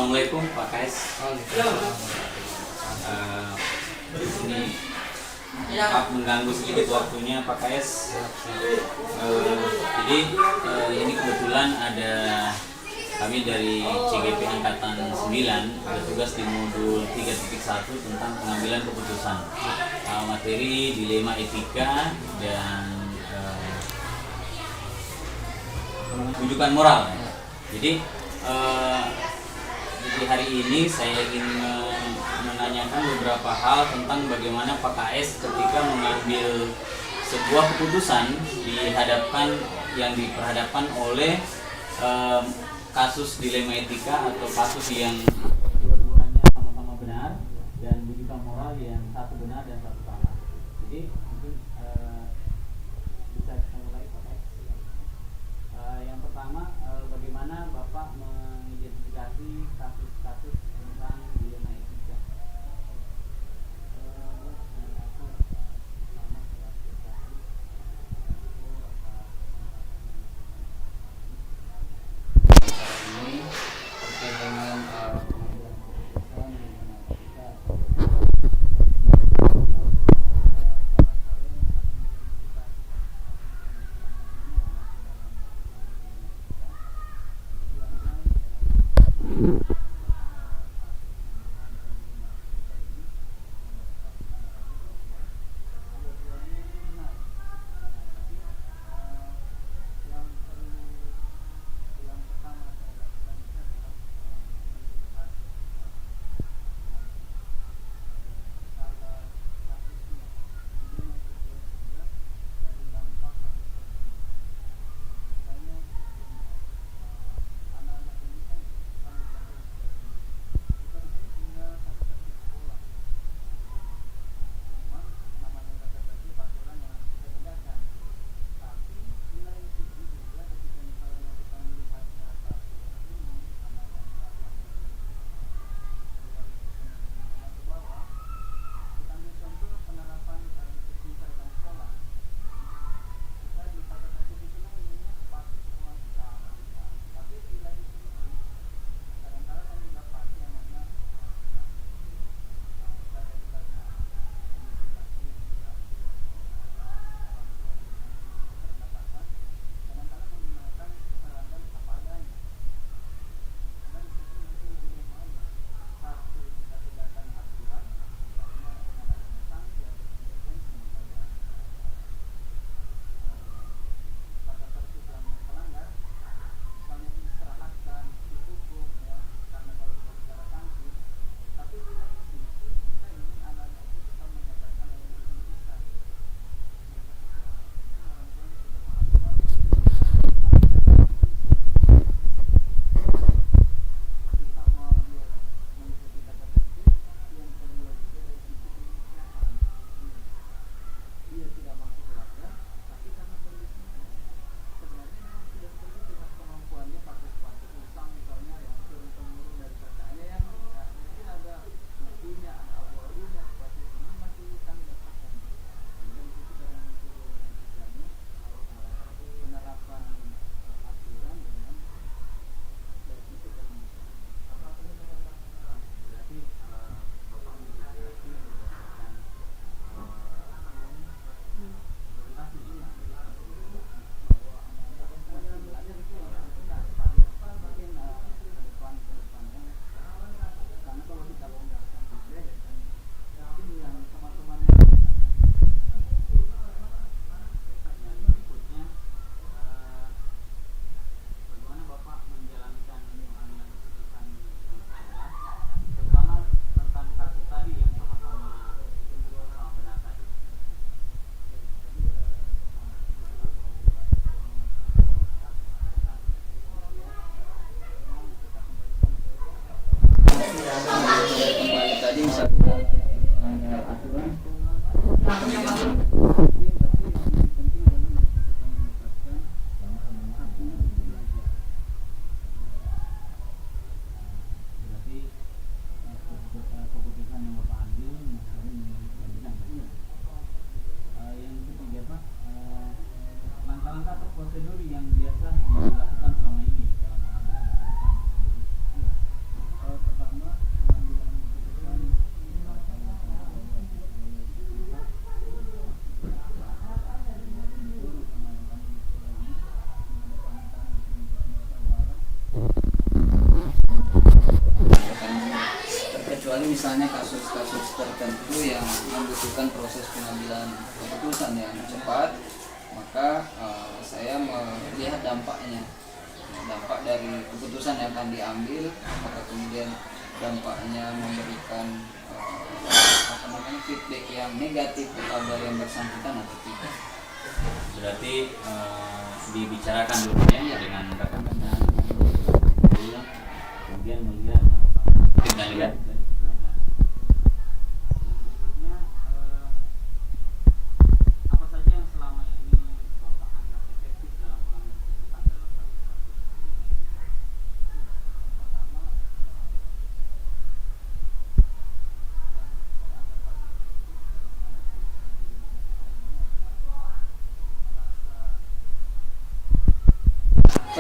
Assalamualaikum Pak Kais. Ini maaf mengganggu sedikit waktunya Pak Kais. Jadi ini kebetulan ada kami dari CGP Angkatan 9 bertugas di modul 3.1 tentang pengambilan keputusan materi dilema etika dan rujukan moral. Jadi di hari ini saya ingin menanyakan beberapa hal tentang bagaimana Pak KS ketika mengambil sebuah keputusan yang diperhadapkan oleh kasus dilema etika atau kasus yang dua-duanya sama-sama benar dan rujukan moral yang satu benar dan satu salah. Jadi mungkin bisa kita mulai Pak KS. Yang pertama, bagaimana Bapak mengidentifikasi kasus-kasus tentang dilema etika? Ini terkait dengan misalnya kasus-kasus tertentu yang membutuhkan proses pengambilan keputusan yang cepat, maka saya melihat dampaknya, dampak dari keputusan yang akan diambil, maka kemudian dampaknya memberikan feedback yang negatif kepada yang bersangkutan atau tidak. Berarti dibicarakan dulu ya dengan rekan-rekan, kemudian melihat dan lihat. Apa saja yang selama ini Bapak anggap efektif dalam pengambilan keputusan dalam kasus-kasus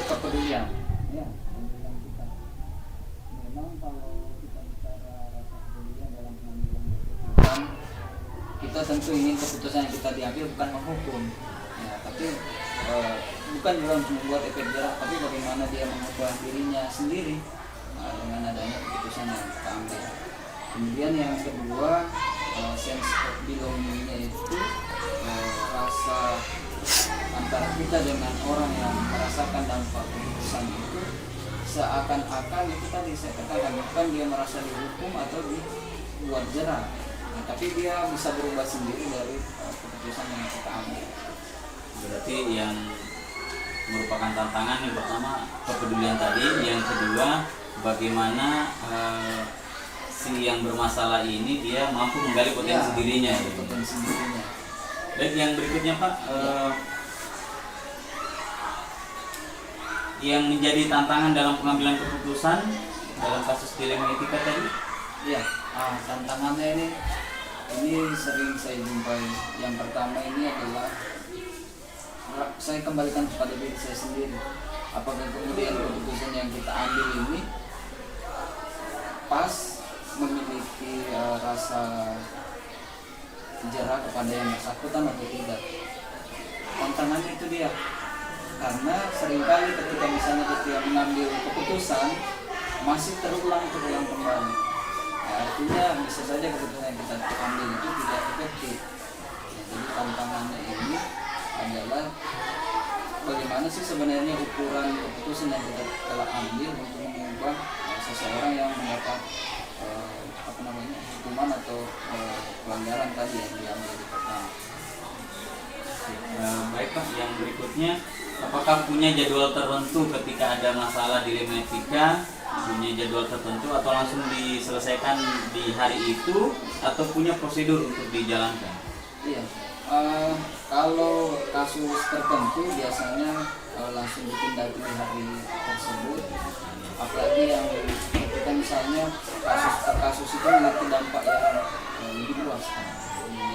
kepedulian ya, kepedulian kita. Memang kalau kita bicara rasa kepedulian dalam pengambilan keputusan, kita tentu ingin keputusan yang kita diambil bukan menghukum ya, tapi bukan juga untuk membuat efek jerah, tapi bagaimana dia mengubah dirinya sendiri dengan adanya keputusan yang kita ambil. Kemudian yang kedua, sense of belonging-nya itu rasa antara kita dengan orang yang merasakan dampak keputusan itu seakan-akan itu tadi saya katakan, bukan dia merasa dihukum atau dibuat jerah, tapi dia bisa berubah sendiri dari keputusan yang kita ambil. Berarti yang merupakan tantangan yang pertama kepedulian tadi, yang kedua bagaimana si yang bermasalah ini dia mampu menggali potensi dirinya. Potensi dirinya. Baik, yang berikutnya Pak, yang menjadi tantangan dalam pengambilan keputusan dalam kasus dilema etika tadi? Iya, tantangannya ini sering saya jumpai. Yang pertama ini adalah saya kembalikan kepada diri saya sendiri. Apakah kemudian keputusan yang kita ambil ini pas memiliki rasa jerah kepada yang bersangkutan atau tidak? Tantangannya itu dia. Karena seringkali ketika misalnya kita mengambil keputusan masih terulang kembali. Ya, artinya bisa saja keputusan yang kita ambil itu tidak efektif. Ya, jadi tantangannya ini adalah bagaimana sih sebenarnya ukuran keputusan yang kita telah ambil untuk mengubah seseorang yang mendapat hukuman atau pelanggaran tadi yang diambil di pertama. Baik Pak, yang berikutnya, apakah punya jadwal tertentu ketika ada masalah dilema etika, punya jadwal tertentu atau langsung diselesaikan di hari itu atau punya prosedur untuk dijalankan? Iya, kalau kasus tertentu biasanya langsung ditindaklanjuti di hari tersebut, apalagi yang kita misalnya kasus itu memiliki dampak yang lebih luas kan.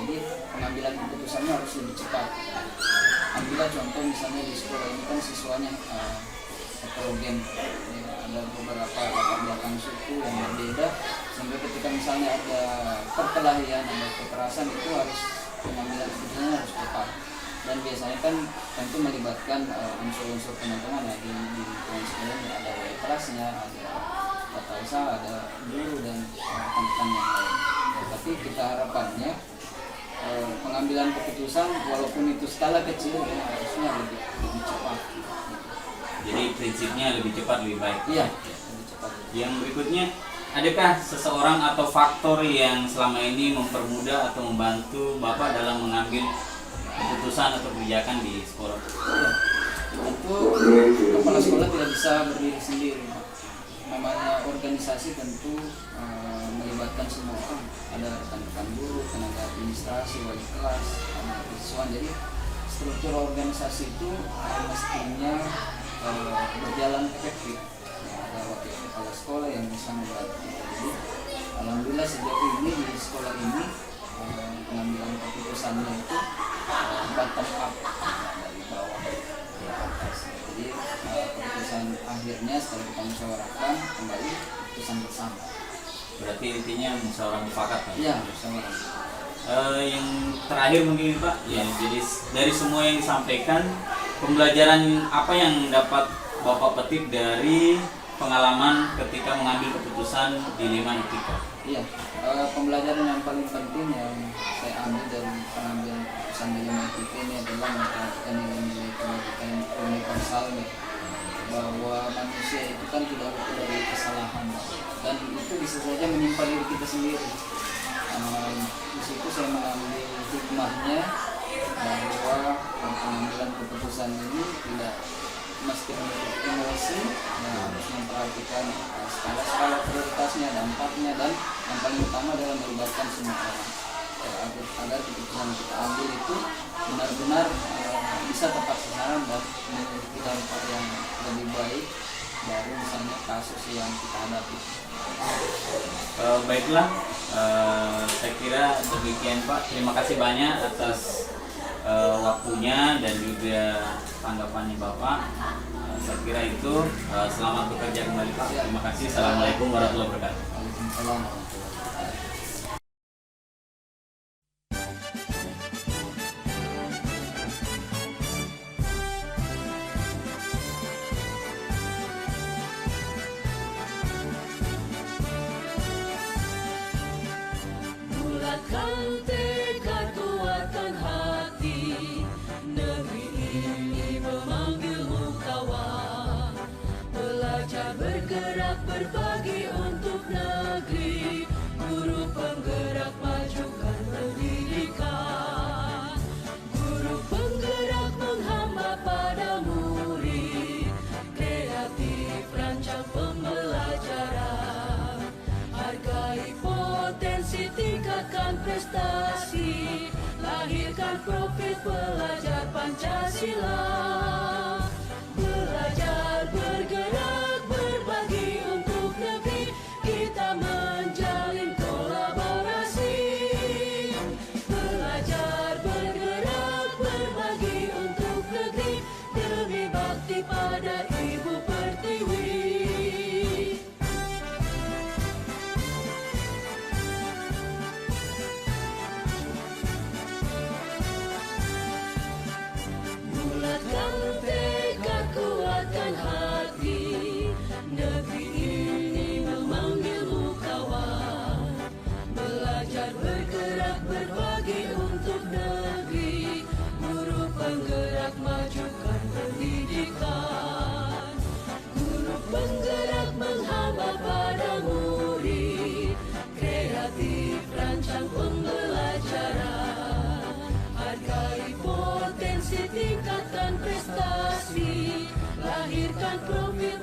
Jadi pengambilan keputusannya harus lebih cepat. Ambillah contoh misalnya di sekolah ini kan siswanya heterogen, ya, ada beberapa latar belakang suku yang berbeda, sehingga ketika misalnya ada perkelahian, ada kekerasan, itu harus pengambilan keputusannya harus cepat. Dan biasanya kan tentu melibatkan unsur-unsur teman-teman ya, di lingkungan sekolah ada wali kelasnya, ada tata usaha, ada guru dan rekan-rekan yang lain. Ya, tapi kita harapannya pengambilan keputusan walaupun itu skala kecil ya harusnya lebih cepat. Jadi prinsipnya lebih cepat lebih baik. Iya, lebih cepat. Yang berikutnya, adakah seseorang atau faktor yang selama ini mempermudah atau membantu Bapak dalam mengambil keputusan atau kebijakan di sekolah? Ya, itu kepala sekolah tidak bisa berdiri sendiri. Namanya organisasi tentu melibatkan semua orang. Ada rekan-rekan guru, tenaga administrasi, wali kelas, anak siswa. Jadi struktur organisasi itu mestinya berjalan efektif. Ya, ada wakil kepala sekolah yang bisa membantu. Jadi alhamdulillah sejauh ini di sekolah ini pengambilan keputusannya itu bottom up dari bawah ke atas. Jadi keputusan akhirnya setelah kita musyawarahkan kembali keputusan bersama. Berarti intinya musyawarah mufakat Pak? Iya, musyawarah. Yang terakhir mungkin Pak, ya, jadi dari semua yang disampaikan, pembelajaran apa yang dapat Bapak petik dari pengalaman ketika mengambil keputusan di Lima Etika? Iya, pembelajaran yang paling penting yang saya ambil dari pengambilan keputusan di Lima Etika ini adalah memperhatikan nilai-nilai kebajikan yang universal nih, bahwa manusia itu kan tidak luput dari kesalahan, dan itu bisa saja menimpa diri kita sendiri. Di situ saya mengambil hikmahnya bahwa pengambilan keputusan ini tidak mesti menurut emosi, harus memperhatikan skala-skala prioritasnya, dampaknya, dan yang paling utama adalah melibatkan semua orang agar keputusan yang kita ambil itu benar-benar bisa tepat sasaran dan memiliki dampak yang lebih baik dari misalnya kasus yang kita hadapi. Baiklah, saya kira demikian Pak. Terima kasih banyak atas waktunya dan juga tanggapannya Bapak. Saya kira itu. Selamat bekerja kembali Pak. Terima kasih. Assalamualaikum warahmatullahi wabarakatuh. Waalaikumsalam. Bulatkan tekad, kuatkan hati, negeri ini memanggilmu kawan. Belajar bergerak berbagi untuk negeri, guru penggerak majukan pendidikan. Guru penggerak menghamba pada murid, kreatif rancang pembelajaran. Hargai potensi, tingkatkan prestasi, lahirkan profil pelajar Pancasila. Belajar bergerak berbagi untuk negeri, kita menjalin kolaborasi. Belajar bergerak berbagi untuk negeri, demi bakti pada Ibu Pertiwi. Bulatkan tekad, kuatkan hati, negeri ini memanggilmu kawan. Belajar bergerak berbagi untuk negeri, guru penggerak majukan pendidikan. Guru penggerak menghamba pada murid, kreatif rancang pembelajaran. Hargai potensi, tingkatkan prestasi, lahirkan profil